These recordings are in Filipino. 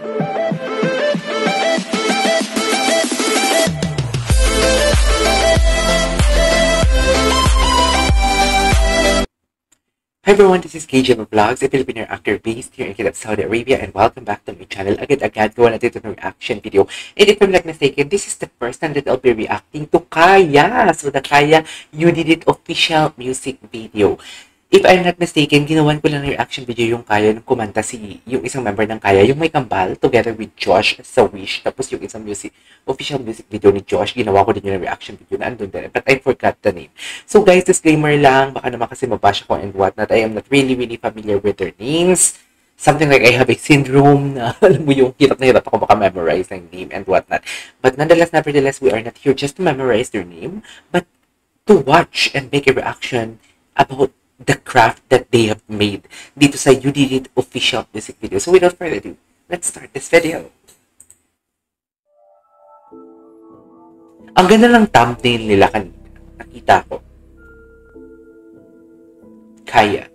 Hi everyone, this is KJ Vlogs, a Filipino actor based here in Jeddah, Saudi Arabia, and welcome back to my channel. Agad-agad gawa natin ito ng reaction video. And if I'm not mistaken, this is the first time that I'll be reacting to Kaya. So the Kaya You Did It official music video. If I'm not mistaken, ginawan ko lang ng reaction video yung Kaya nung kumanta yung isang member ng Kaya, yung may kambal, together with Josh sa Wish. Tapos yung isang official music video ni Josh, ginawa ko din yung reaction video na andun din. But I forgot the name. So guys, disclaimer lang, baka naman kasi mabash ako and whatnot. I am not really familiar with their names. Something like I have a syndrome na, alam mo yung hirap na hirap ako baka memorize ng name and whatnot. But nevertheless, we are not here just to memorize their name, but to watch and make a reaction about the craft that they have made dito sa You Did It official music video. So without further ado, let's start this video. Ang ganda ng thumbnail nila kanina. Nakita ko. Kaya.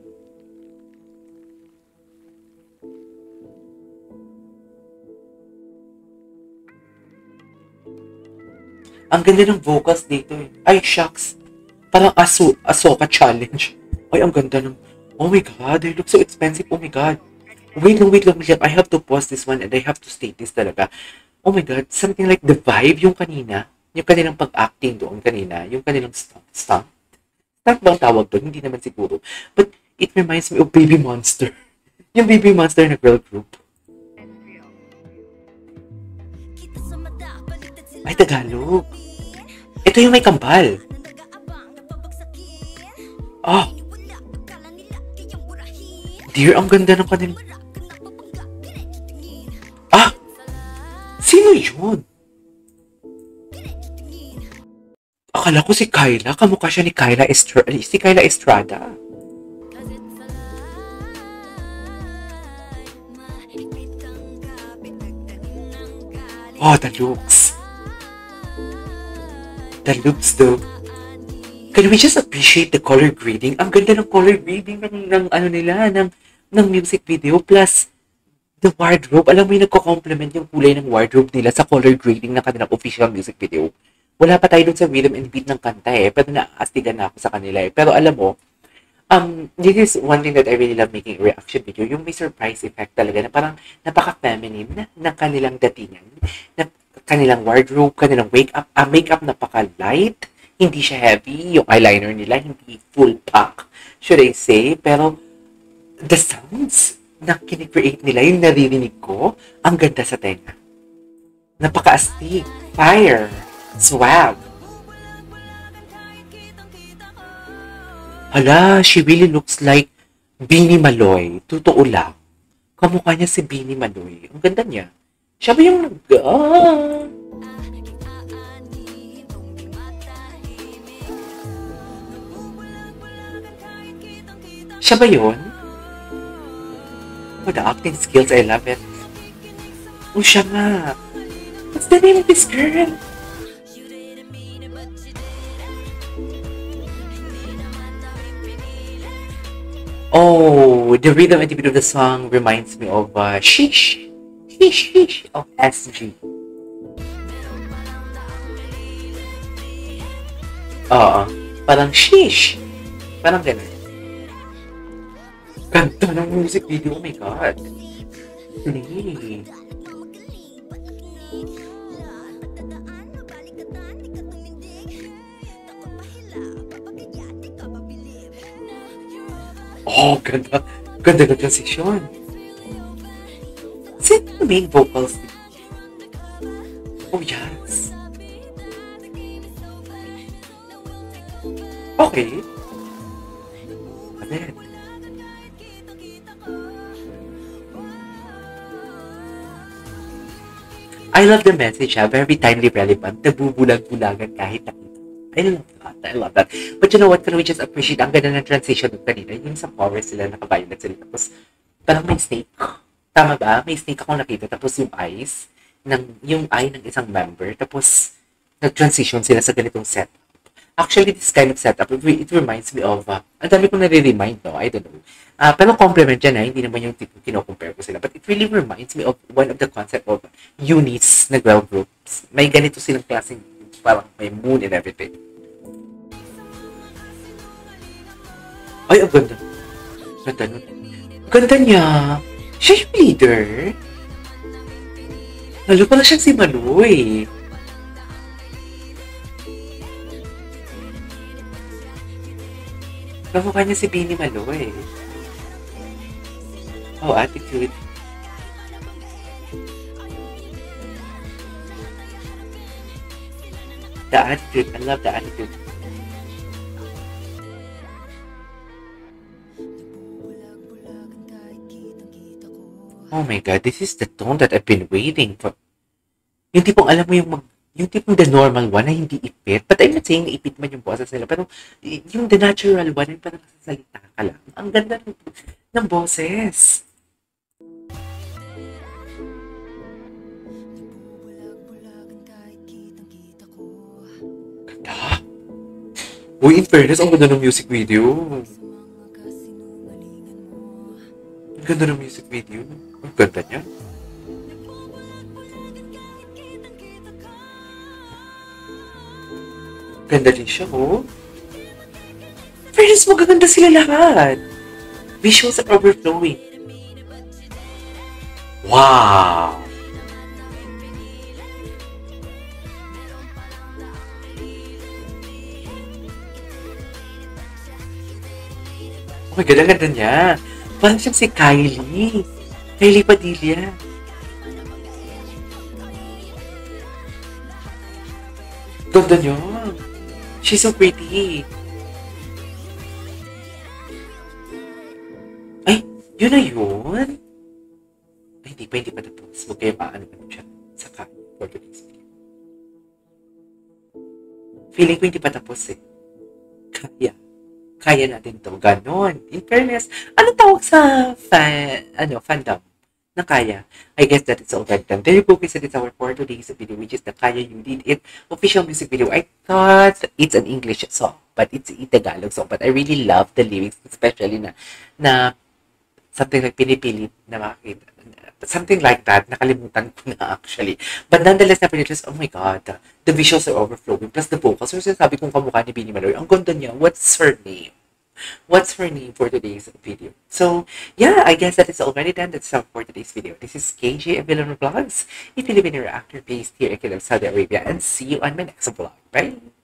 Ang ganda ng vocals dito eh. Ay, shucks. Parang Ahsoka challenge. Ay, ang ganda ng... Oh my God, they look so expensive. Oh my God. Wait lang. I have to pause this one and I have to state this talaga. Oh my God, something like the vibe yung kanina. Yung kanilang pag-acting doon kanina. Yung kanilang stunt. Stunt bang tawag doon? Hindi naman siguro. But it reminds me of Baby Monster. Yung Baby Monster na girl group. Ay, Tagalog. Ito yung may kambal. Oh. Dear, ang ganda ng kanilang... Ah! Sino yun? Akala ko si Kyla. Kamukha siya ni Kyla Estrada. Oh, the looks. The looks though. Can we just appreciate the color grading? Ang ganda ng color grading ng music video. Plus, the wardrobe. Alam mo yung nagko-complement yung kulay ng wardrobe nila sa color grading ng kanilang official music video. Wala pa tayo dun sa rhythm and beat ng kanta eh. Pero naaastigan na ako sa kanila eh. Pero alam mo, this is one thing that I really love making a reaction video. Yung may surprise effect talaga na parang napaka-feminine na kanilang datingan. Na kanilang wardrobe, kanilang makeup napaka-light. Hindi siya heavy. Yung eyeliner nila, hindi full pack, should I say. Pero the sounds na kini-create nila, yung naririnig ko, ang ganda sa tenga. Napaka-astig. Fire. Swag. Hala, she really looks like Beanie Maloy. Totoo lang. Kamukha niya si Beanie Maloy. Ang ganda niya. Siya ba yung Siya ba yun? Oh, the acting skills, I love it. Oh, siya nga. What's the name of this girl? Oh, the rhythm and the beat of the song reminds me of Sheesh of SG. Parang Sheesh. Parang ganun. Ganda ng music video, oh my God. Play. Oh, ganda. Ganda ng transition. Sino yung main vocals? Oh, yes. Okay. Amen. I love the message, very timely relevant, nabubulag-bulagan kahit nakita. I love that. But you know what, can we just appreciate ang ganda ng transition ng kanina, yung sa chorus sila, naka-violet sila, tapos parang may snake. Tama ba? May snake akong nakita, tapos yung eye ng isang member, tapos nag-transition sila sa ganitong setup. Actually, this kind of setup, it reminds me of, ang dami kong nare-remind, no? I don't know. Pero compliment yan, hindi naman yung tipo kino-compare ko sila. But it really reminds me of one of the concept of units na girl groups. May ganito silang klaseng, parang may moon and everything. Ay, ang ganda. Ganda nun. Ganda niya. Siya yung leader. Lalo pala siyang si Maloy. Kamukha niya si Bini Maloy. Oh, attitude. The attitude. I love the attitude. Oh my God, this is the tone that I've been waiting for. Yung tipong alam mo yung tipong the normal one na hindi ipit. But I'm not saying na ipit man yung boses nila. Pero yung the natural one, yung parang sasalita ka lang. Ang ganda ng boses. Ganda. Uy, in fairness, ang ganda ng music video. Ang ganda ng music video. Ang ganda niya. Ganda din siya, oh. Fairness, magaganda sila lahat. Visuals are overflowing. Wow! Oh my God, ang ganda niya. Parang siyang si Kylie. Kylie Padilla. Ganda niya. She's so pretty. Ay, yun na yun? Ay, hindi pa tapos. Huwag kayo paano siya sa kanya for today's video. Feeling ko hindi pa tapos eh. Kaya natin to. Ganon. In fairness, ano tawag sa fandom na kaya? I guess that it's already done. There you go, guys. It's our for today's video, which is the Kaya You Did It official music video. I thought it's an English song, but it's a Tagalog song. But I really love the lyrics, especially na something like pinipilit na makakita. Something like that. Nakalimutan ko na actually. But nonetheless, na-pinitras, oh my God, the visuals are overflowing. Plus the vocals. So sabi kong kamukha ni Bini Maloy. Ang ganda niya. What's her name? What's her name for today's video? So, yeah, I guess that is already done. That's all for today's video. This is KJ Avillano Vlogs, a Filipino actor based here in Saudi Arabia. And see you on my next vlog. Bye!